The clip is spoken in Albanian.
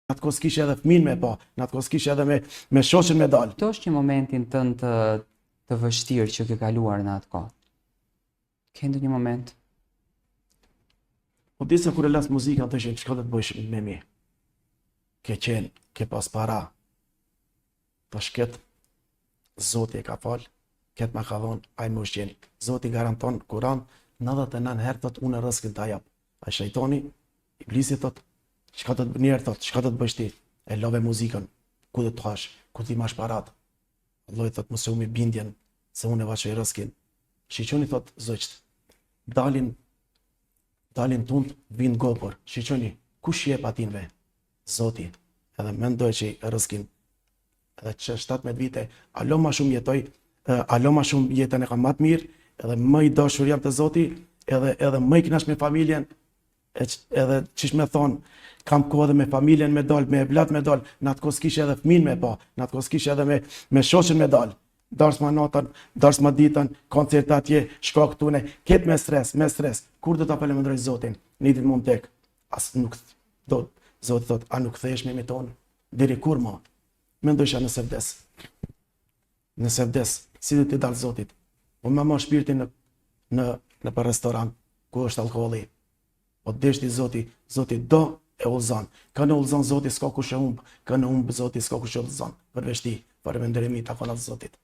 Në atë kohë s'kishe edhe fëmin me pa, në atë kohë s'kishe edhe me shoqen me dalë. Këto është një momentin tënd të vështirë që ke kaluar në atë kohë. Ke ndonjë moment? Po disa kur e las muzikën të që çka do të bësh me mi. Ke qenë, ke pas para. Tash ket Zoti e ka fal, ket ma ka dhon, ai më ushqen. Zoti garanton Kur'an 99 herë thot unë rrezikun ta jap. Ai shejtani, iblisi thot, çka do të bëni thot, çka do të bësh ti? E love muzikën, ku do të hash, ku ti mash parat. Allah i thot mos e humi bindjen se unë e vashoj rrezikin. Shiqoni thot zogjt. Dalin tund vin gopër. Shiqoni, kush jep atinve? Zoti. Edhe mendoj që rrezikin edhe që 17 vite, alo ma shumë jetoj, alo ma shumë jetën e kam matë mirë, edhe më i dashur jam të Zoti, edhe më i kënaq me familjen, edhe qish me thonë, kam kohë edhe me familjen me dalë, me vlat me dalë, në atë kohë s'kishe edhe fëmin me pa, në atë kohë s'kishe edhe me shoqen me dalë. Dars ma natën, dars ma ditën, koncert atje, shko këtune, ketë me stres, kur do ta falenderoj Zotin? Një ditë mund tek, as nuk do, Zoti thot, a nuk kthehesh me tonë? Deri kur ma? Mendojsha nëse vdes, si do t'i dalë Zotit? Po me marr shpirtin në për restoran, ku është alkoholi. Po deshti Zoti do e ullzon. Kënë ullzon Zoti s'ka kush e humb, kënë humb Zoti s'ka kush e ullzon. Përveç ti, falënderimi takon atë Zotit.